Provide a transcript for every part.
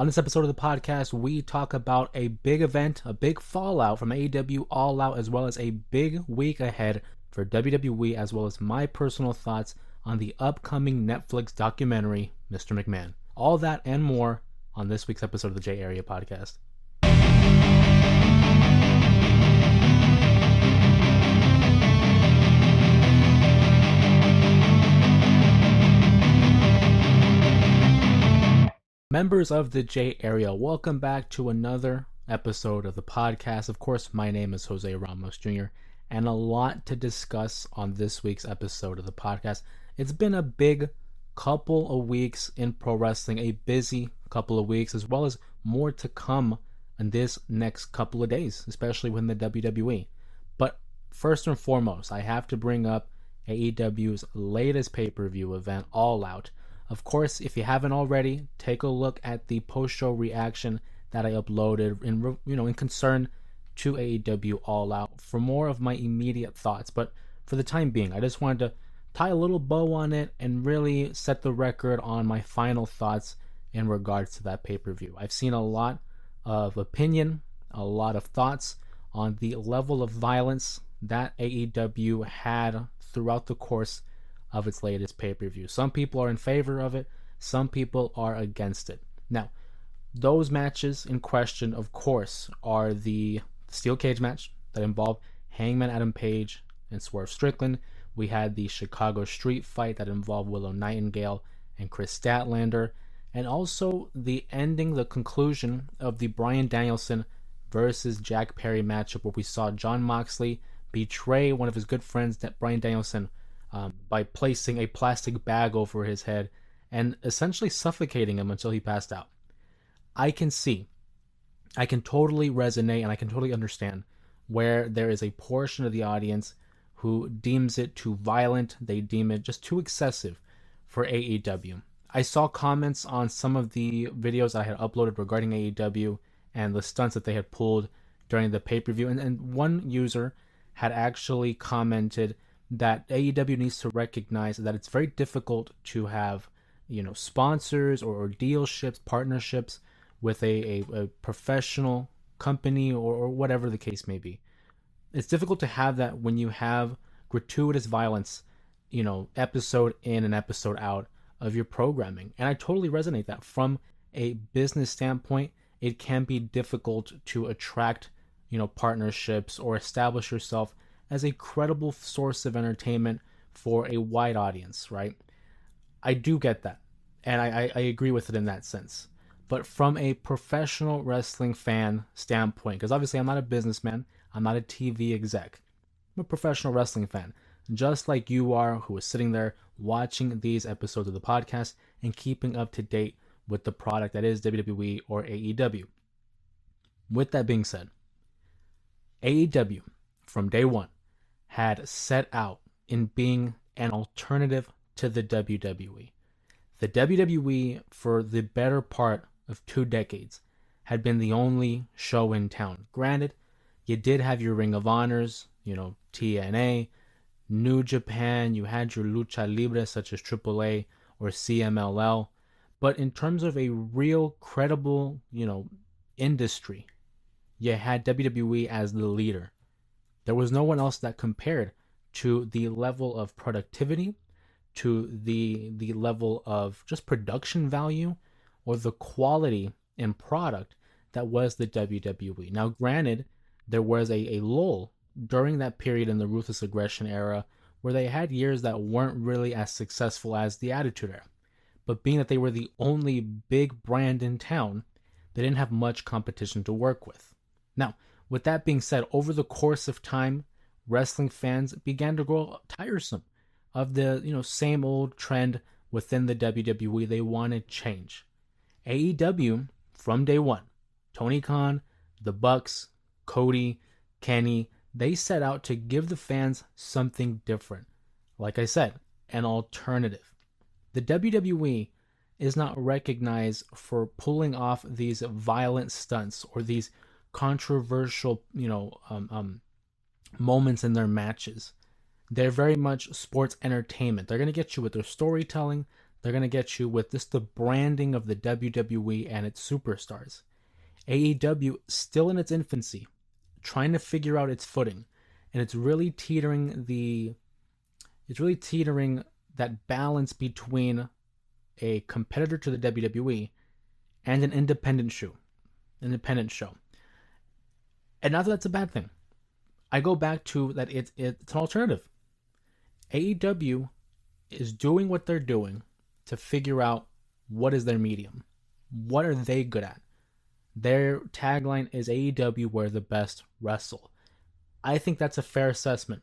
On this episode of the podcast, we talk about a big event, a big fallout from AEW All Out, as well as a big week ahead for WWE, as well as my personal thoughts on the upcoming Netflix documentary, Mr. McMahon. All that and more on this week's episode of the J Area Podcast. Members of the J Area, welcome back to another episode of the podcast. Of course, my name is Jose Ramos Jr., and a lot to discuss on this week's episode of the podcast. It's been a big couple of weeks in pro wrestling, a busy couple of weeks, as well as more to come in this next couple of days, especially within the WWE. But first and foremost, I have to bring up AEW's latest pay-per-view event, All Out. Of course, if you haven't already, take a look at the post-show reaction that I uploaded in concern to AEW All Out for more of my immediate thoughts. But for the time being, I just wanted to tie a little bow on it and really set the record on my final thoughts in regards to that pay-per-view. I've seen a lot of opinion, a lot of thoughts on the level of violence that AEW had throughout the course of its latest pay-per-view. Some people are in favor of it, some people are against it. Now, those matches in question, of course, are the steel cage match that involved Hangman Adam Page and Swerve Strickland. We had the Chicago street fight that involved Willow Nightingale and Chris Statlander, and also the conclusion of the Bryan Danielson versus Jack Perry matchup, where we saw Jon Moxley betray one of his good friends, Bryan Danielson, by placing a plastic bag over his head and essentially suffocating him until he passed out. I can totally resonate, and I can totally understand where there is a portion of the audience who deems it too violent. They deem it just too excessive for AEW. I saw comments on some of the videos I had uploaded regarding AEW and the stunts that they had pulled during the pay-per-view, and one user had actually commented that AEW needs to recognize that it's very difficult to have, sponsors or dealships, partnerships with a professional company or whatever the case may be. It's difficult to have that when you have gratuitous violence, episode in and episode out of your programming. And I totally resonate that. From a business standpoint, it can be difficult to attract, partnerships or establish yourself as a credible source of entertainment for a wide audience, right? I do get that, and I agree with it in that sense. But from a professional wrestling fan standpoint, because obviously I'm not a businessman, I'm not a TV exec, I'm a professional wrestling fan, just like you are, who is sitting there watching these episodes of the podcast and keeping up to date with the product that is WWE or AEW. With that being said, AEW, from day one, had set out in being an alternative to the WWE. The WWE, for the better part of 2 decades, had been the only show in town. Granted, you did have your Ring of Honors, TNA, New Japan, you had your Lucha Libre such as AAA or CMLL, but in terms of a real credible, industry, you had WWE as the leader. There was no one else that compared to the level of productivity, to the level of just production value, or the quality in product that was the WWE. Now, granted, there was a lull during that period in the Ruthless Aggression era where they had years that weren't really as successful as the Attitude Era. But being that they were the only big brand in town, they didn't have much competition to work with. Now, with that being said, over the course of time, wrestling fans began to grow tiresome of the same old trend within the WWE. They wanted change. AEW, from day one, Tony Khan, the Bucks, Cody, Kenny, they set out to give the fans something different. Like I said, an alternative. The WWE is not recognized for pulling off these violent stunts or these controversial, moments in their matches. They're very much sports entertainment. They're going to get you with their storytelling. They're going to get you with just the branding of the WWE and its superstars. AEW still in its infancy, trying to figure out its footing, and it's really teetering that balance between a competitor to the WWE and an independent show. And not that that's a bad thing. I go back to that it's an alternative. AEW is doing what they're doing to figure out what is their medium. What are they good at? Their tagline is AEW where the best wrestle. I think that's a fair assessment.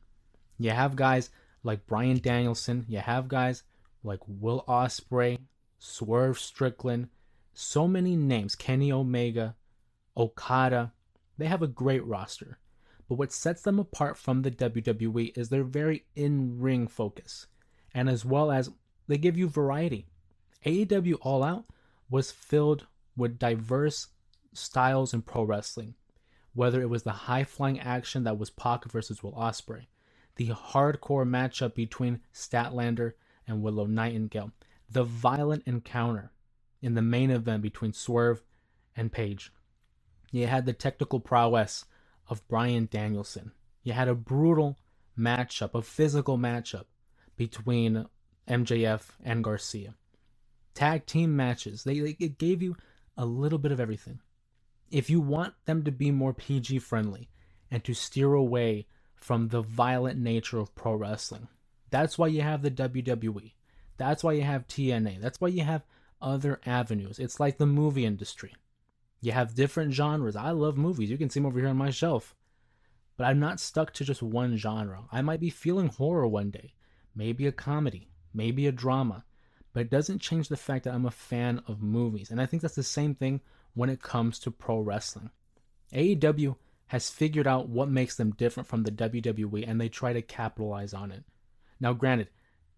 You have guys like Bryan Danielson, you have guys like Will Ospreay, Swerve Strickland, so many names, Kenny Omega, Okada. They have a great roster. But what sets them apart from the WWE is their very in-ring focus, and as well as they give you variety. AEW All Out was filled with diverse styles in pro wrestling, whether it was the high-flying action that was Pac versus Will Ospreay, the hardcore matchup between Statlander and Willow Nightingale, the violent encounter in the main event between Swerve and Page. You had the technical prowess of Bryan Danielson. You had a brutal matchup, a physical matchup between MJF and Garcia. Tag team matches. It gave you a little bit of everything. If you want them to be more PG friendly and to steer away from the violent nature of pro wrestling, that's why you have the WWE. That's why you have TNA. That's why you have other avenues. It's like the movie industry. You have different genres. I love movies. You can see them over here on my shelf. But I'm not stuck to just one genre. I might be feeling horror one day. Maybe a comedy. Maybe a drama. But it doesn't change the fact that I'm a fan of movies. And I think that's the same thing when it comes to pro wrestling. AEW has figured out what makes them different from the WWE, and they try to capitalize on it. Now, granted,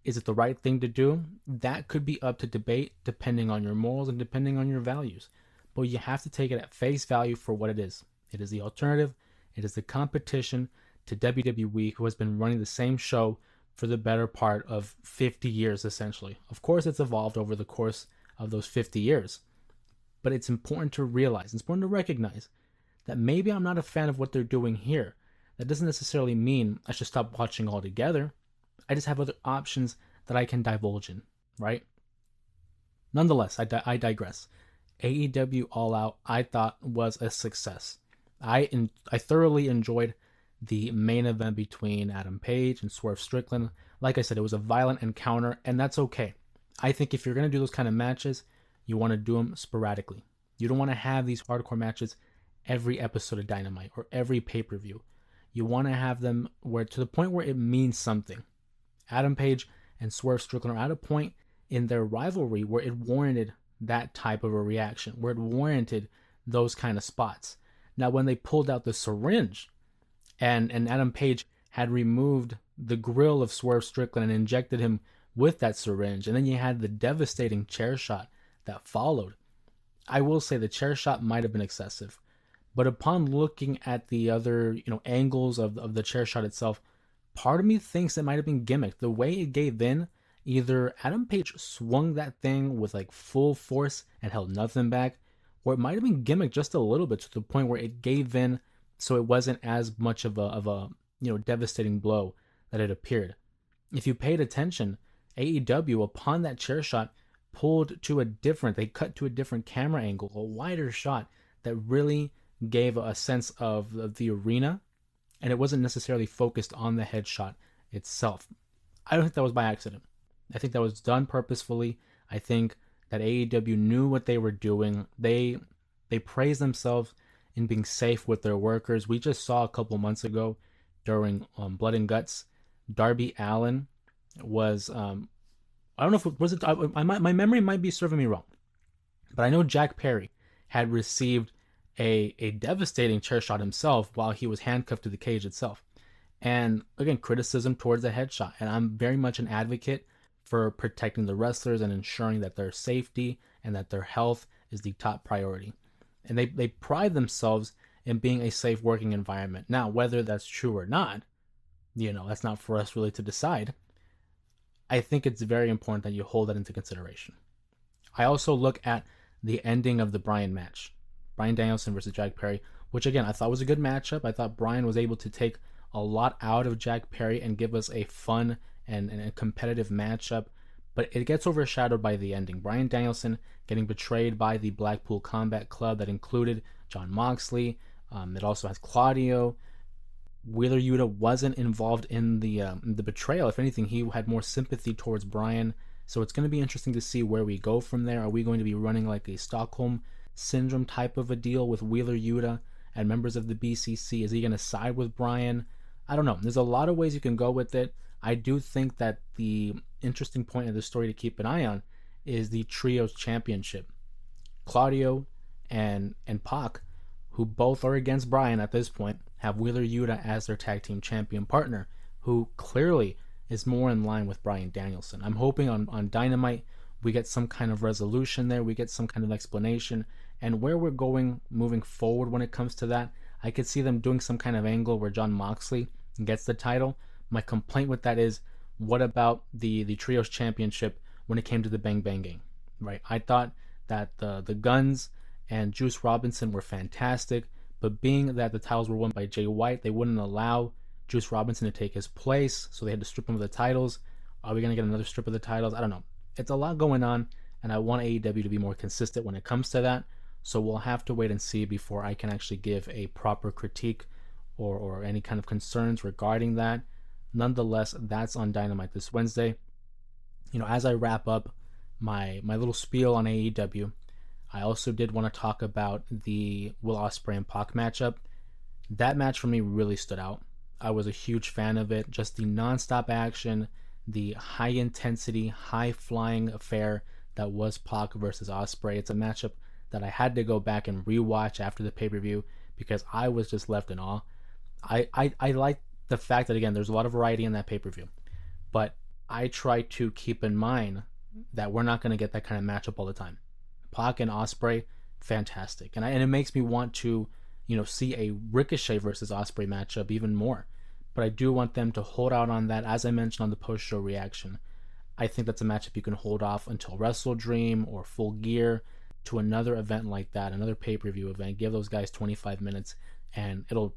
is it the right thing to do? That could be up to debate depending on your morals and depending on your values. But you have to take it at face value for what it is. It is the alternative. It is the competition to WWE, who has been running the same show for the better part of 50 years, essentially. Of course, it's evolved over the course of those 50 years. But it's important to realize, it's important to recognize that maybe I'm not a fan of what they're doing here. That doesn't necessarily mean I should stop watching altogether. I just have other options that I can divulge in, right? Nonetheless, I digress. AEW All Out, I thought, was a success. I thoroughly enjoyed the main event between Adam Page and Swerve Strickland. Like I said, it was a violent encounter, and that's okay. I think if you're going to do those kind of matches, you want to do them sporadically. You don't want to have these hardcore matches every episode of Dynamite or every pay-per-view. You want to have them where to the point where it means something. Adam Page and Swerve Strickland are at a point in their rivalry where it warranted that type of a reaction, where it warranted those kind of spots. Now, when they pulled out the syringe and Adam Page had removed the grill of Swerve Strickland and injected him with that syringe, and then you had the devastating chair shot that followed, I will say the chair shot might have been excessive. But upon looking at the other, angles of the chair shot itself, part of me thinks it might have been gimmicked. The way it gave in, either Adam Page swung that thing with like full force and held nothing back, or it might have been gimmicked just a little bit to the point where it gave in, so it wasn't as much of a devastating blow that it appeared. If you paid attention, AEW upon that chair shot they cut to a different camera angle, a wider shot that really gave a sense of the arena, and it wasn't necessarily focused on the headshot itself. I don't think that was by accident. I think that was done purposefully. I think that AEW knew what they were doing. They praised themselves in being safe with their workers. We just saw a couple months ago during Blood and Guts, Darby Allin was I don't know if it was my memory might be serving me wrong, but I know Jack Perry had received a devastating chair shot himself while he was handcuffed to the cage itself. And again, criticism towards the headshot. And I'm very much an advocate for protecting the wrestlers and ensuring that their safety and that their health is the top priority. And they pride themselves in being a safe working environment. Now, whether that's true or not, that's not for us really to decide. I think it's very important that you hold that into consideration. I also look at the ending of the Bryan match, Bryan Danielson versus Jack Perry, which again I thought was a good matchup. I thought Bryan was able to take a lot out of Jack Perry and give us a fun and a competitive matchup, but it gets overshadowed by the ending. Bryan Danielson getting betrayed by the Blackpool Combat Club that included Jon Moxley. It also has Claudio. Wheeler Yuta wasn't involved in the betrayal. If anything, he had more sympathy towards Bryan. So it's going to be interesting to see where we go from there. Are we going to be running like a Stockholm syndrome type of a deal with Wheeler Yuta and members of the BCC? Is he going to side with Bryan? I don't know. There's a lot of ways you can go with it. I do think that the interesting point of the story to keep an eye on is the Trios Championship. Claudio and Pac, who both are against Bryan at this point, have Wheeler Yuta as their tag team champion partner, who clearly is more in line with Bryan Danielson. I'm hoping on Dynamite we get some kind of resolution there, we get some kind of explanation, and where we're going moving forward when it comes to that, I could see them doing some kind of angle where Jon Moxley gets the title. My complaint with that is, what about the Trios Championship when it came to the Bang Bang Gang, right? I thought that the Guns and Juice Robinson were fantastic, but being that the titles were won by Jay White, they wouldn't allow Juice Robinson to take his place, so they had to strip him of the titles. Are we going to get another strip of the titles? I don't know. It's a lot going on, and I want AEW to be more consistent when it comes to that, so we'll have to wait and see before I can actually give a proper critique or any kind of concerns regarding that. Nonetheless, that's on Dynamite this Wednesday. As I wrap up my little spiel on AEW, I also did want to talk about the Will Ospreay and Pac matchup. That match for me really stood out. I was a huge fan of it. Just the nonstop action, the high intensity, high flying affair that was Pac versus Ospreay. It's a matchup that I had to go back and rewatch after the pay-per-view because I was just left in awe. I like the fact that, again, there's a lot of variety in that pay-per-view, but I try to keep in mind that we're not going to get that kind of matchup all the time. Pac and Ospreay, fantastic, and it makes me want to see a Ricochet versus Ospreay matchup even more. But I do want them to hold out on that. As I mentioned on the post-show reaction, I think that's a matchup you can hold off until Wrestle Dream or Full Gear, to another event like that, another pay-per-view event. Give those guys 25 minutes, and it'll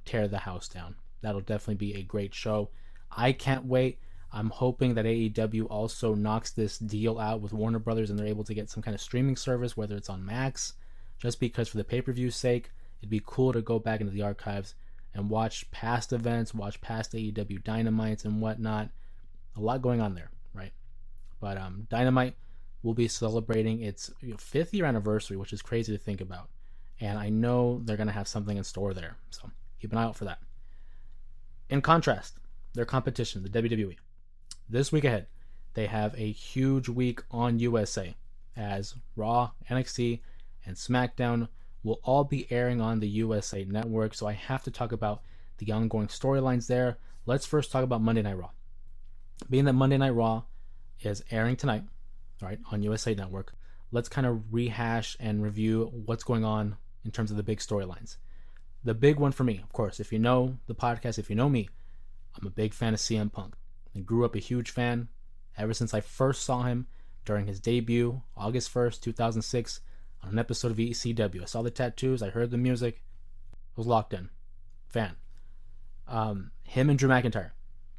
tear the house down. That'll definitely be a great show. I can't wait. I'm hoping that AEW also knocks this deal out with Warner Brothers and they're able to get some kind of streaming service, whether it's on Max, just because for the pay-per-view's sake, it'd be cool to go back into the archives and watch past events, watch past AEW Dynamites and whatnot. A lot going on there, right? But Dynamite will be celebrating its 5th year anniversary, which is crazy to think about. And I know they're going to have something in store there, so keep an eye out for that. In contrast, their competition, the WWE. This week ahead, they have a huge week on USA, as Raw, NXT, and SmackDown will all be airing on the USA Network, so I have to talk about the ongoing storylines there. Let's first talk about Monday Night Raw. Being that Monday Night Raw is airing tonight, right, on USA Network, let's kind of rehash and review what's going on in terms of the big storylines. The big one for me, of course, if you know the podcast, if you know me, I'm a big fan of CM Punk. I grew up a huge fan ever since I first saw him during his debut, August 1st, 2006, on an episode of ECW. I saw the tattoos, I heard the music, I was locked in. Fan. Him and Drew McIntyre,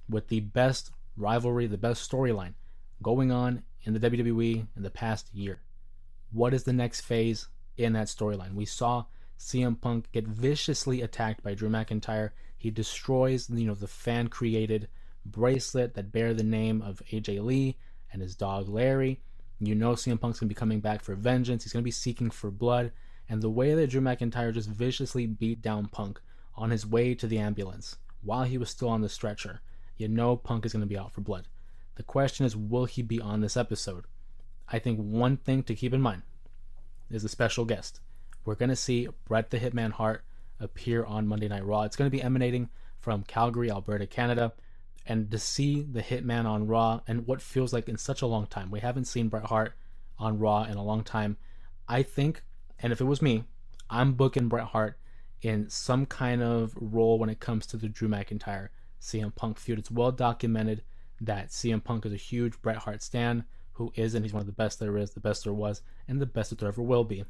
with the best rivalry, the best storyline going on in the WWE in the past year. What is the next phase in that storyline? We saw CM Punk get viciously attacked by Drew McIntyre. He destroys, the fan-created bracelet that bear the name of AJ Lee and his dog Larry. CM Punk's going to be coming back for vengeance. He's going to be seeking for blood. And the way that Drew McIntyre just viciously beat down Punk on his way to the ambulance while he was still on the stretcher, Punk is going to be out for blood. The question is, will he be on this episode? I think one thing to keep in mind is a special guest. We're going to see Bret the Hitman Hart appear on Monday Night Raw. It's going to be emanating from Calgary, Alberta, Canada. And to see the Hitman on Raw, and what feels like in such a long time, we haven't seen Bret Hart on Raw in a long time. I think, and if it was me, I'm booking Bret Hart in some kind of role when it comes to the Drew McIntyre CM Punk feud. It's well documented that CM Punk is a huge Bret Hart stan, who isn't. He's one of the best there is, the best there was, and the best that there ever will be.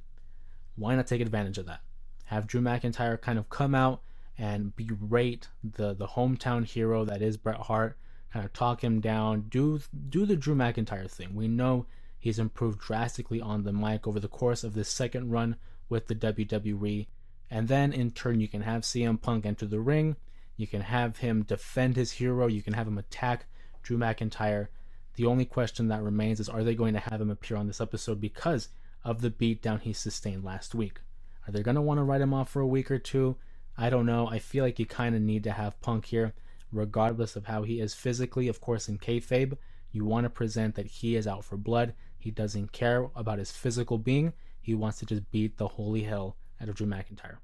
Why not take advantage of that? Have Drew McIntyre kind of come out and berate the hometown hero that is Bret Hart, kind of talk him down, do the Drew McIntyre thing. We know he's improved drastically on the mic over the course of this second run with the WWE. And then in turn, you can have CM Punk enter the ring. You can have him defend his hero. You can have him attack Drew McIntyre. The only question that remains is, are they going to have him appear on this episode because of the beatdown he sustained last week? Are they going to want to write him off for a week or two? I don't know. I feel like you kind of need to have Punk here, regardless of how he is physically. Of course, in kayfabe, you want to present that he is out for blood. He doesn't care about his physical being. He wants to just beat the holy hell out of Drew McIntyre.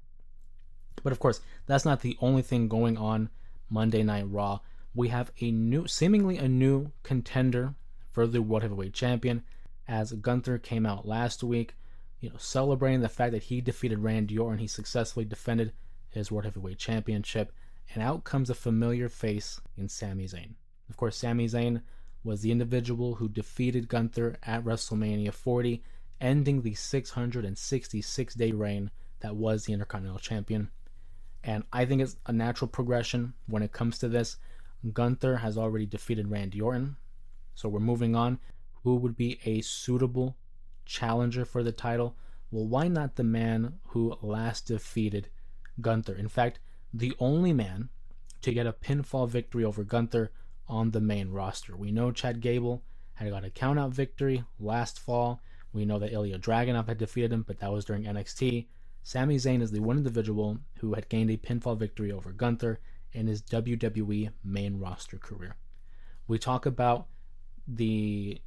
But of course, that's not the only thing going on Monday Night Raw. We have seemingly a new contender for the World Heavyweight Champion, as Gunther came out last week, celebrating the fact that he defeated Randy Orton. He successfully defended his World Heavyweight Championship, and out comes a familiar face in Sami Zayn. Of course, Sami Zayn was the individual who defeated Gunther at WrestleMania 40, ending the 666-day reign that was the Intercontinental Champion. And I think it's a natural progression when it comes to this. Gunther has already defeated Randy Orton, so we're moving on. Who would be a suitable challenger for the title? Well, why not the man who last defeated Gunther? In fact, the only man to get a pinfall victory over Gunther on the main roster. We know Chad Gable had got a countout victory last fall. We know that Ilya Dragunov had defeated him, but that was during NXT. Sami Zayn is the one individual who had gained a pinfall victory over Gunther in his WWE main roster career. We talk about the,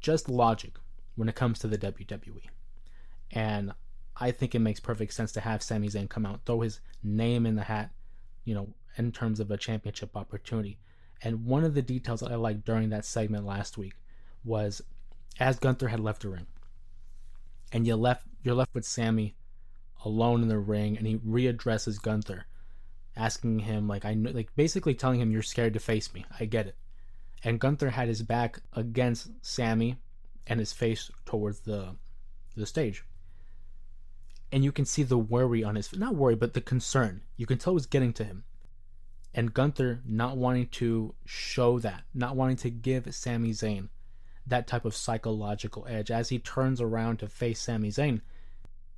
just logic when it comes to the WWE. And I think it makes perfect sense to have Sami Zayn come out, throw his name in the hat, in terms of a championship opportunity. And one of the details that I liked during that segment last week was, as Gunther had left the ring, and you're left with Sami alone in the ring, and he readdresses Gunther, asking him, basically telling him, you're scared to face me. I get it. And Gunther had his back against Sami and his face towards the stage. And you can see the worry on his, not worry, but the concern. You can tell it was getting to him. And Gunther not wanting to show that, not wanting to give Sami Zayn that type of psychological edge. As he turns around to face Sami Zayn,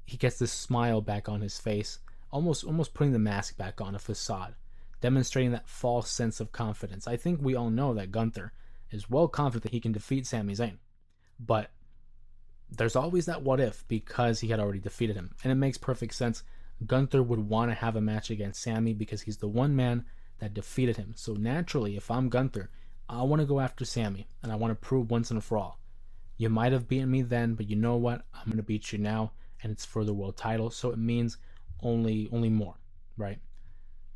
he gets this smile back on his face, almost putting the mask back on, a facade, demonstrating that false sense of confidence. I think we all know that Gunther is well confident that he can defeat Sami Zayn, but there's always that what if, because he had already defeated him. And it makes perfect sense. Gunther would want to have a match against Sami because he's the one man that defeated him. So naturally, if I'm Gunther, I want to go after Sami, and I want to prove once and for all, you might have beaten me then, but you know what? I'm going to beat you now, and it's for the world title, so it means only more, right?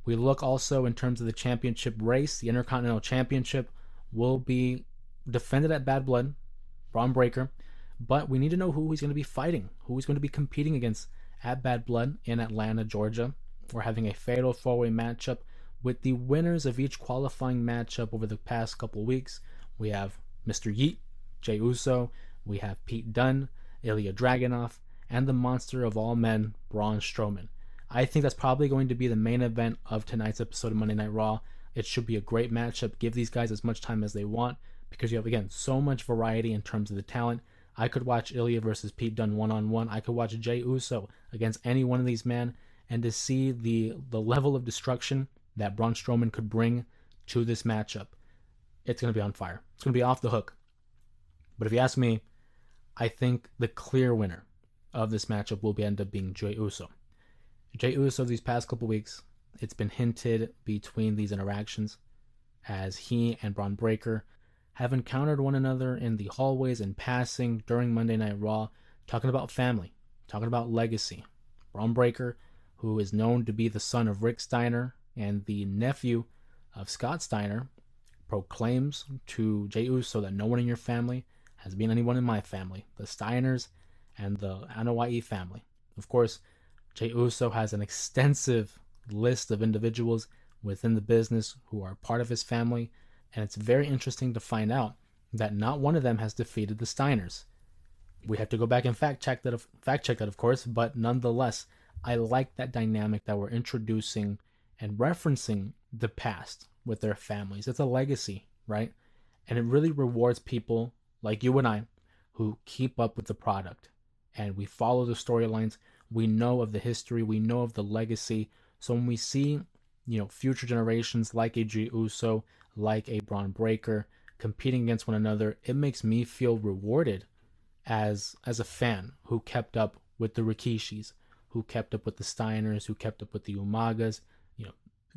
We look also in terms of the championship race. The Intercontinental Championship will be defended at Bad Blood, Braun Breaker, but we need to know who he's going to be fighting, who he's going to be competing against at Bad Blood in Atlanta, Georgia. We're having a fatal four-way matchup with the winners of each qualifying matchup over the past couple weeks. We have Mr. Yeet, Jey Uso, we have Pete Dunne, Ilya Dragunov, and the monster of all men, Braun Strowman. I think that's probably going to be the main event of tonight's episode of Monday Night Raw. It should be a great matchup. Give these guys as much time as they want, because you have, again, so much variety in terms of the talent. I could watch Ilya versus Pete Dunne one-on-one. I could watch Jey Uso against any one of these men, and to see the level of destruction that Braun Strowman could bring to this matchup, it's going to be on fire. It's going to be off the hook. But if you ask me, I think the clear winner of this matchup will end up being Jey Uso. Jey Uso these past couple weeks, it's been hinted between these interactions as he and Braun Breaker have encountered one another in the hallways and passing during Monday Night Raw, talking about family, talking about legacy. Braun Breaker, who is known to be the son of Rick Steiner and the nephew of Scott Steiner, proclaims to Jey Uso that no one in your family has been anyone in my family, the Steiners and the Anoa'i family. Of course, Jey Uso has an extensive list of individuals within the business who are part of his family, And it's very interesting to find out that not one of them has defeated the Steiners. We have to go back and fact check that, of course, but nonetheless, I like that dynamic that we're introducing and referencing the past with their families. It's a legacy, right? And it really rewards people like you and I who keep up with the product. And we follow the storylines. We know of the history. We know of the legacy. So when we see, future generations like a G Uso, like a Braun Breaker competing against one another, it makes me feel rewarded as a fan who kept up with the Rikishis, who kept up with the Steiners, who kept up with the Umagas,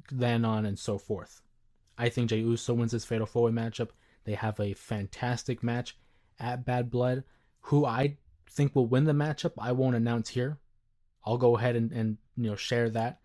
then on and so forth. I think Jey Uso wins this Fatal 4-Way matchup. They have a fantastic match at Bad Blood. Who I think will win the matchup, I won't announce here. I'll go ahead and share that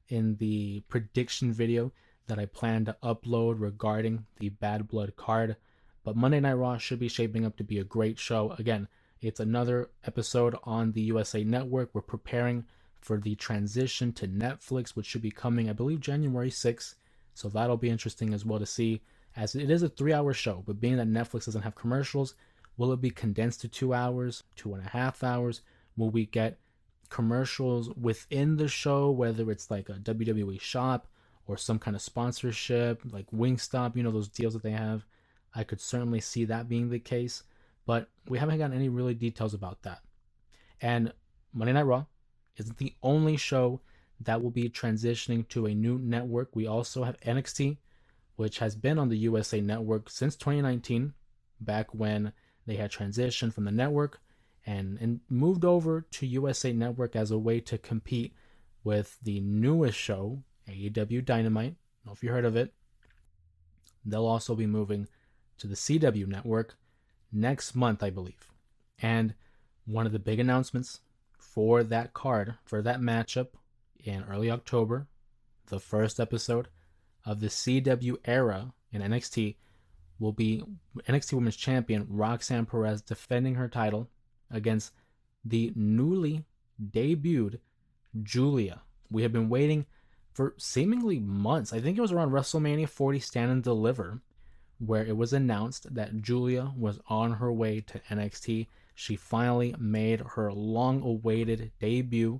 in the prediction video that I plan to upload regarding the Bad Blood card. But Monday Night Raw should be shaping up to be a great show. Again, it's another episode on the USA Network. We're preparing for the transition to Netflix, which should be coming, I believe, January 6th. So that'll be interesting as well to see, as it is a 3-hour show. But being that Netflix doesn't have commercials, will it be condensed to 2 hours, 2.5 hours? Will we get commercials within the show, whether it's like a WWE shop or some kind of sponsorship, like Wingstop, those deals that they have? I could certainly see that being the case, but we haven't gotten any really details about that. And Monday Night Raw isn't the only show that will be transitioning to a new network. We also have NXT, which has been on the USA Network since 2019, back when they had transitioned from the network and moved over to USA Network as a way to compete with the newest show, AEW Dynamite. I don't know if you heard of it. They'll also be moving to the CW Network next month, I believe. And one of the big announcements for that card, for that matchup in early October, the first episode of the CW era in NXT, will be NXT Women's Champion Roxanne Perez defending her title against the newly debuted Giulia. We have been waiting for seemingly months. I think it was around WrestleMania 40 Stand and Deliver where it was announced that Giulia was on her way to NXT. She finally made her long-awaited debut,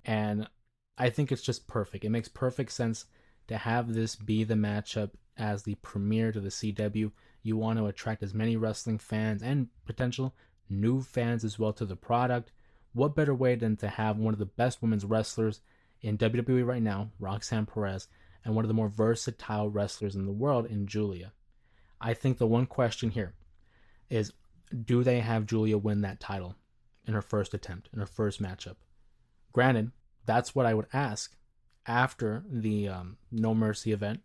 and I think it's just perfect. It makes perfect sense to have this be the matchup as the premiere to the CW. You want to attract as many wrestling fans and potential new fans as well to the product. What better way than to have one of the best women's wrestlers in WWE right now, Roxanne Perez, and one of the more versatile wrestlers in the world in Giulia. I think the one question here is, do they have Giulia win that title in her first attempt, in her first matchup? Granted, that's what I would ask after the No Mercy event,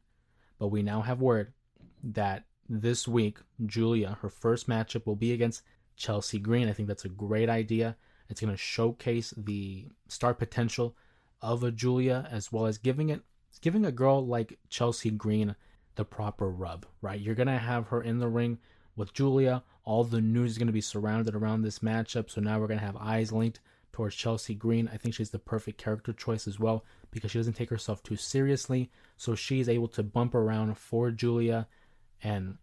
but we now have word that this week, Giulia, her first matchup will be against Chelsea Green. I think that's a great idea. It's going to showcase the star potential of a Giulia, as well as giving a girl like Chelsea Green the proper rub, right? You're going to have her in the ring with Giulia. All the news is going to be surrounded around this matchup, so now we're going to have eyes linked towards Chelsea Green. I think she's the perfect character choice as well, because she doesn't take herself too seriously, so she's able to bump around for Giulia, and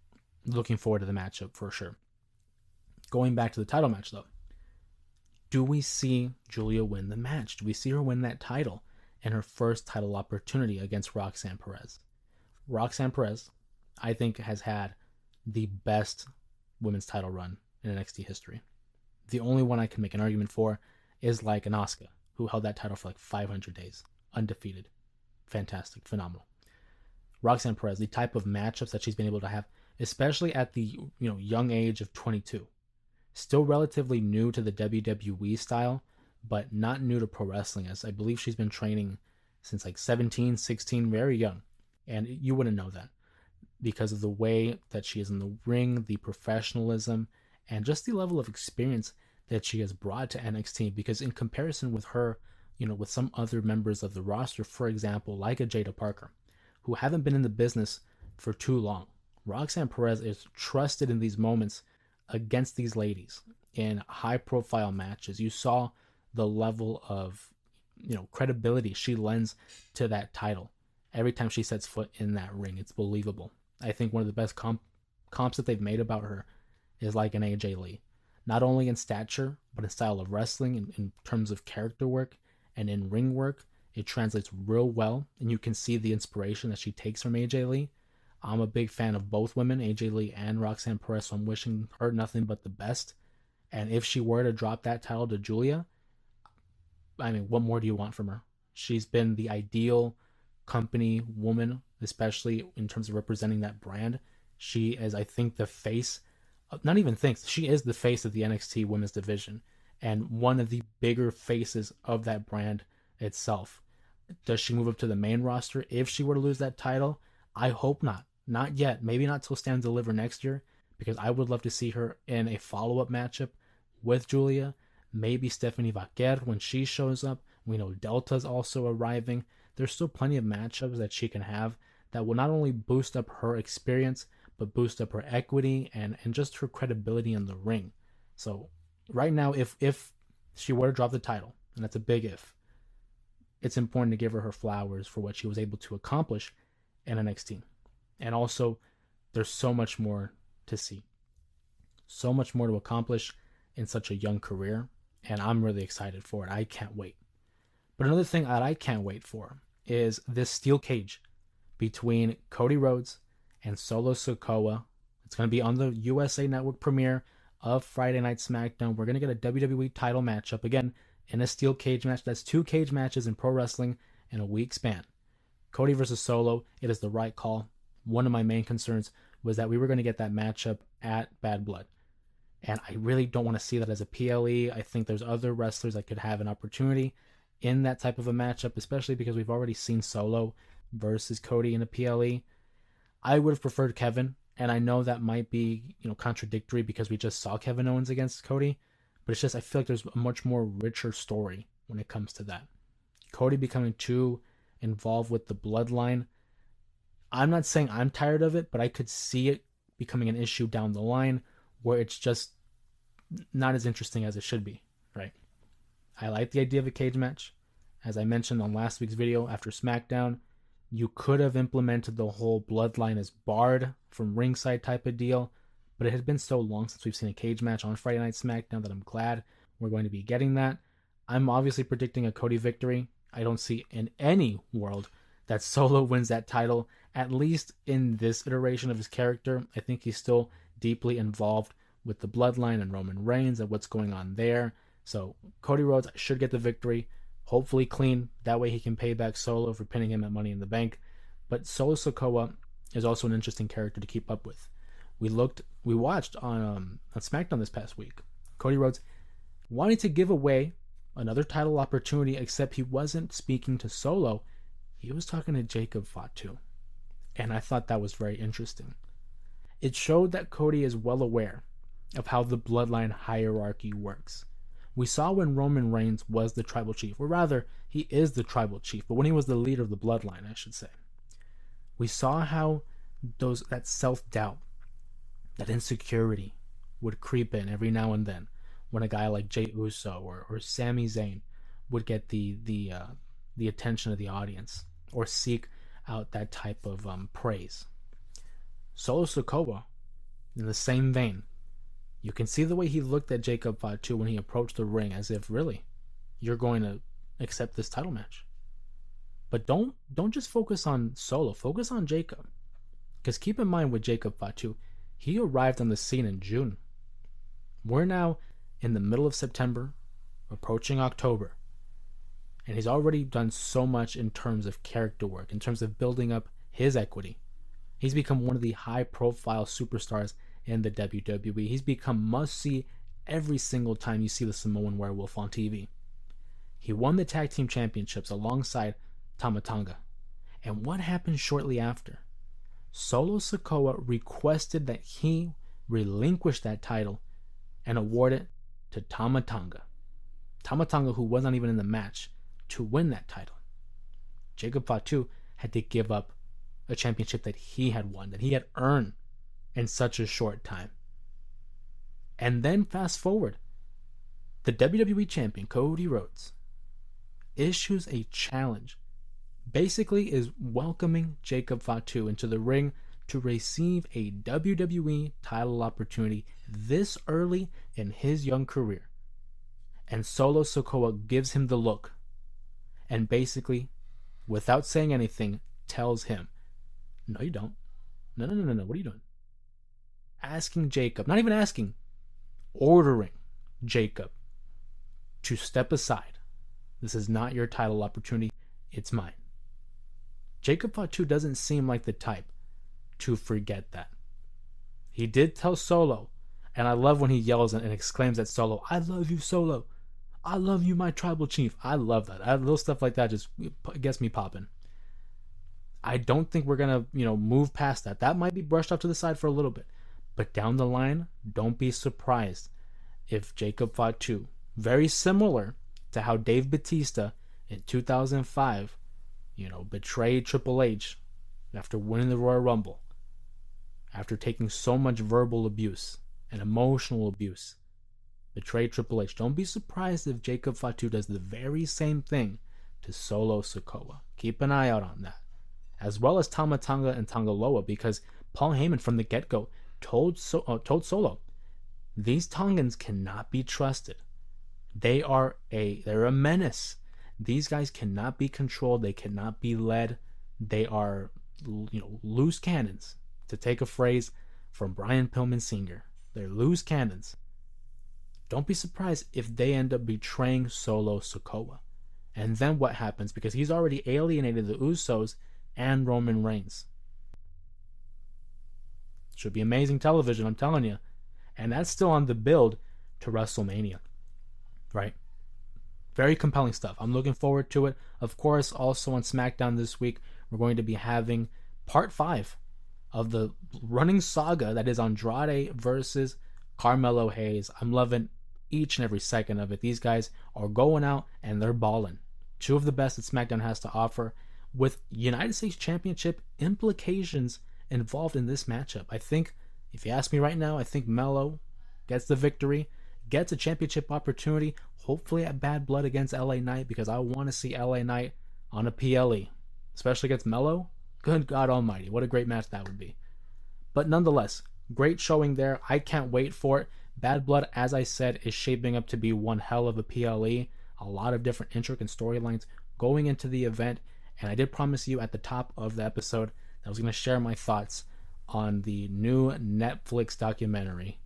looking forward to the matchup for sure. Going back to the title match though, do we see Giulia win the match? Do we see her win that title in her first title opportunity against Roxanne Perez? Roxanne Perez, I think, has had the best women's title run in NXT history. The only one I can make an argument for is like an Asuka, who held that title for like 500 days, undefeated. Fantastic, phenomenal. Roxanne Perez, the type of matchups that she's been able to have, especially at the young age of 22. Still relatively new to the WWE style, but not new to pro wrestling, as I believe she's been training since like 17, 16, very young. And you wouldn't know that because of the way that she is in the ring, the professionalism, and just the level of experience that she has brought to NXT. Because in comparison with her, with some other members of the roster, for example, like a Jada Parker, who haven't been in the business for too long, Roxanne Perez is trusted in these moments against these ladies in high-profile matches. You saw the level of, credibility she lends to that title. Every time she sets foot in that ring, it's believable. I think one of the best comps that they've made about her is like an AJ Lee. Not only in stature, but in style of wrestling, in terms of character work and in ring work. It translates real well, and you can see the inspiration that she takes from AJ Lee. I'm a big fan of both women, AJ Lee and Roxanne Perez, so I'm wishing her nothing but the best. And if she were to drop that title to Giulia, I mean, what more do you want from her? She's been the ideal company woman, especially in terms of representing that brand. She is, I think, the face, not even thinks, she is the face of the NXT women's division and one of the bigger faces of that brand itself. Does she move up to the main roster if she were to lose that title? I hope not. Not yet. Maybe not till Stand Deliver next year, because I would love to see her in a follow-up matchup with Giulia. Maybe Stephanie Vaquer when she shows up. We know Delta's also arriving. There's still plenty of matchups that she can have that will not only boost up her experience, but boost up her equity and just her credibility in the ring. So right now, if she were to drop the title, and that's a big if, it's important to give her flowers for what she was able to accomplish in NXT. And also, there's so much more to see. So much more to accomplish in such a young career, and I'm really excited for it. I can't wait. But another thing that I can't wait for is this steel cage between Cody Rhodes and Solo Sikoa. It's going to be on the USA Network premiere of Friday Night SmackDown. We're going to get a WWE title matchup, again, in a steel cage match. That's 2 cage matches in pro wrestling in a week span. Cody versus Solo, it is the right call. One of my main concerns was that we were going to get that matchup at Bad Blood. And I really don't want to see that as a PLE. I think there's other wrestlers that could have an opportunity in that type of a matchup, especially because we've already seen Solo versus Cody in a PLE. I would have preferred Kevin, and I know that might be, contradictory because we just saw Kevin Owens against Cody, but it's just I feel like there's a much more richer story when it comes to that. Cody becoming too involved with the bloodline. I'm not saying I'm tired of it, but I could see it becoming an issue down the line where it's just not as interesting as it should be, right? I like the idea of a cage match. As I mentioned on last week's video after SmackDown, you could have implemented the whole bloodline as barred from ringside type of deal, but it has been so long since we've seen a cage match on Friday Night SmackDown that I'm glad we're going to be getting that. I'm obviously predicting a Cody victory. I don't see in any world that Solo wins that title, at least in this iteration of his character. I think he's still deeply involved with the bloodline and Roman Reigns and what's going on there. So Cody Rhodes should get the victory, hopefully clean. That way he can pay back Solo for pinning him at Money in the Bank. But Solo Sikoa is also an interesting character to keep up with. We watched on SmackDown this past week. Cody Rhodes wanted to give away another title opportunity, except he wasn't speaking to Solo. He was talking to Jacob Fatu. And I thought that was very interesting. It showed that Cody is well aware of how the bloodline hierarchy works. We saw when Roman Reigns was the tribal chief, or rather, he is the tribal chief, but when he was the leader of the bloodline, I should say. We saw how that self-doubt, that insecurity would creep in every now and then when a guy like Jey Uso or Sami Zayn would get the attention of the audience or seek out that type of praise. Solo Sikoa, in the same vein, you can see the way he looked at Jacob Fatu when he approached the ring, as if, really, you're going to accept this title match. But don't just focus on Solo, focus on Jacob. Because keep in mind with Jacob Fatu, he arrived on the scene in June. We're now in the middle of September, approaching October. And he's already done so much in terms of character work, in terms of building up his equity. He's become one of the high-profile superstars in the WWE. He's become must-see every single time you see the Samoan Werewolf on TV. He won the Tag Team Championships alongside Tama Tonga. And what happened shortly after? Solo Sikoa requested that he relinquish that title and award it to Tama Tonga. Tama Tonga, who was not even in the match to win that title. Jacob Fatu had to give up a championship that he had won, that he had earned in such a short time. And then fast forward, the WWE champion, Cody Rhodes, issues a challenge, basically is welcoming Jacob Fatu into the ring to receive a WWE title opportunity this early in his young career. And Solo Sikoa gives him the look and basically, without saying anything, tells him, "No, you don't. No. What are you doing?" Asking Jacob, not even asking, ordering Jacob to step aside. This is not your title opportunity. It's mine. Jacob Fatu doesn't seem like the type to forget that. He did tell Solo, and I love when he yells and exclaims at Solo, "I love you, Solo. I love you, my tribal chief." I love that. Little stuff like that just gets me popping. I don't think we're going to, move past that. That might be brushed off to the side for a little bit. But down the line, don't be surprised if Jacob Fatu, very similar to how Dave Bautista in 2005, betrayed Triple H after winning the Royal Rumble, after taking so much verbal abuse and emotional abuse, betrayed Triple H. Don't be surprised if Jacob Fatu does the very same thing to Solo Sikoa. Keep an eye out on that. As well as Tama Tonga and Tongaloa, because Paul Heyman from the get-go told Solo, these Tongans cannot be trusted. They're a menace. These guys cannot be controlled. They cannot be led. They are, loose cannons, to take a phrase from Brian Pillman Sr. They're loose cannons. Don't be surprised if they end up betraying Solo Sikoa. And then what happens? Because he's already alienated the Usos and Roman Reigns. Should be amazing television, I'm telling you. And that's still on the build to WrestleMania. Right? Very compelling stuff. I'm looking forward to it. Of course, also on SmackDown this week, we're going to be having Part 5 of the running saga that is Andrade versus Carmelo Hayes. I'm loving each and every second of it. These guys are going out and they're balling. Two of the best that SmackDown has to offer, with United States Championship implications involved in this matchup. I think, if you ask me right now, I think Melo gets the victory, gets a championship opportunity, hopefully at Bad Blood against LA Knight, because I want to see LA Knight on a PLE, especially against Melo. Good God Almighty, what a great match that would be. But nonetheless, great showing there. I can't wait for it. Bad Blood, as I said, is shaping up to be one hell of a PLE. A lot of different intricate storylines going into the event. And I did promise you at the top of the episode that I was going to share my thoughts on the new Netflix documentary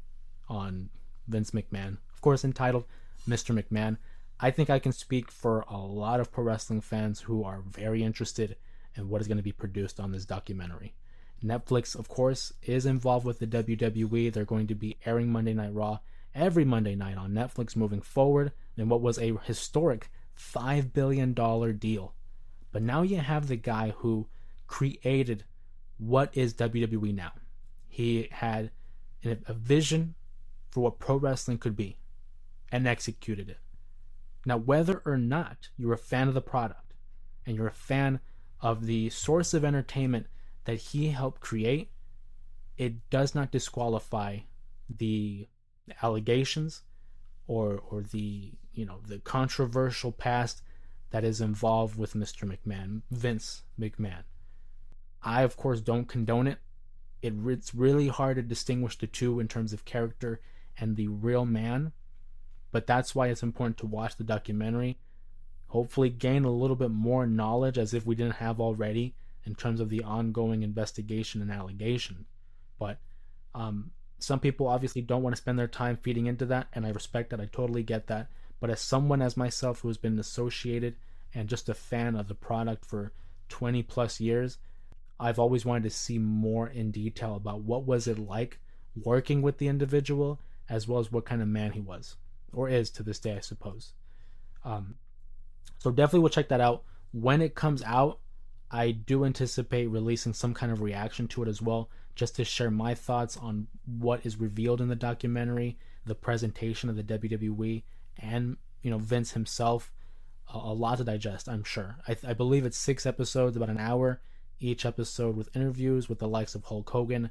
on Vince McMahon, of course entitled Mr. McMahon. I think I can speak for a lot of pro wrestling fans who are very interested in what is going to be produced on this documentary. Netflix, of course, is involved with the WWE. They're going to be airing Monday Night Raw every Monday night on Netflix moving forward in what was a historic $5 billion deal. But now you have the guy who created what is WWE now. He had a vision for what pro wrestling could be and executed it. Now, whether or not you're a fan of the product and you're a fan of the source of entertainment that he helped create, it does not disqualify the allegations or the the controversial past that is involved with Mr. McMahon, Vince McMahon. I, of course, don't condone it. It's really hard to distinguish the two in terms of character and the real man, but that's why it's important to watch the documentary. Hopefully gain a little bit more knowledge, as if we didn't have already, in terms of the ongoing investigation and allegation. But some people obviously don't want to spend their time feeding into that, and I respect that. I totally get that. But as someone as myself who has been associated and just a fan of the product for 20 plus years, I've always wanted to see more in detail about what was it like working with the individual, as well as what kind of man he was, or is to this day, I suppose. So definitely we'll check that out. When it comes out, I do anticipate releasing some kind of reaction to it as well, just to share my thoughts on what is revealed in the documentary, the presentation of the WWE, and Vince himself. A lot to digest, I'm sure. I believe it's 6 episodes, about an hour each episode, with interviews with the likes of Hulk Hogan,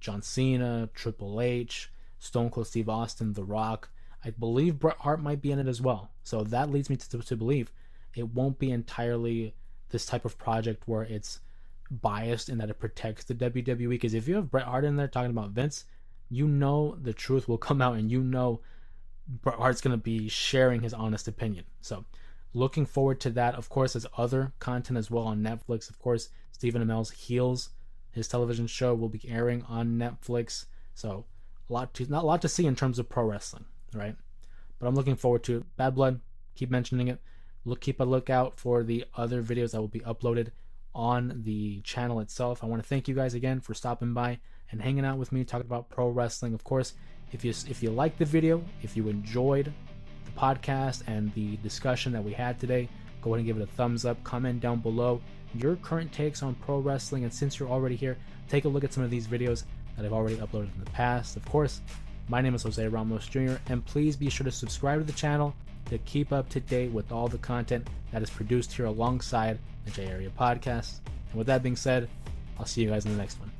John Cena, Triple H, Stone Cold Steve Austin, The Rock. I believe Bret Hart might be in it as well. So that leads me to believe it won't be entirely this type of project where it's biased in that it protects the WWE. Because if you have Bret Hart in there talking about Vince, you know the truth will come out, and you know Bret Hart's going to be sharing his honest opinion. So looking forward to that. Of course, there's other content as well on Netflix. Of course, Stephen Amell's Heels, his television show, will be airing on Netflix. So not a lot to see in terms of pro wrestling, right? But I'm looking forward to it. Bad Blood, keep mentioning it. Keep a lookout for the other videos that will be uploaded on the channel itself. I want to thank you guys again for stopping by and hanging out with me, talking about pro wrestling. Of course, if you liked the video, if you enjoyed the podcast and the discussion that we had today, go ahead and give it a thumbs up. Comment down below your current takes on pro wrestling. And since you're already here, take a look at some of these videos that I've already uploaded in the past. Of course, my name is Jose Ramos Jr., and please be sure to subscribe to the channel to keep up to date with all the content that is produced here alongside the J Area Podcast. And with that being said, I'll see you guys in the next one.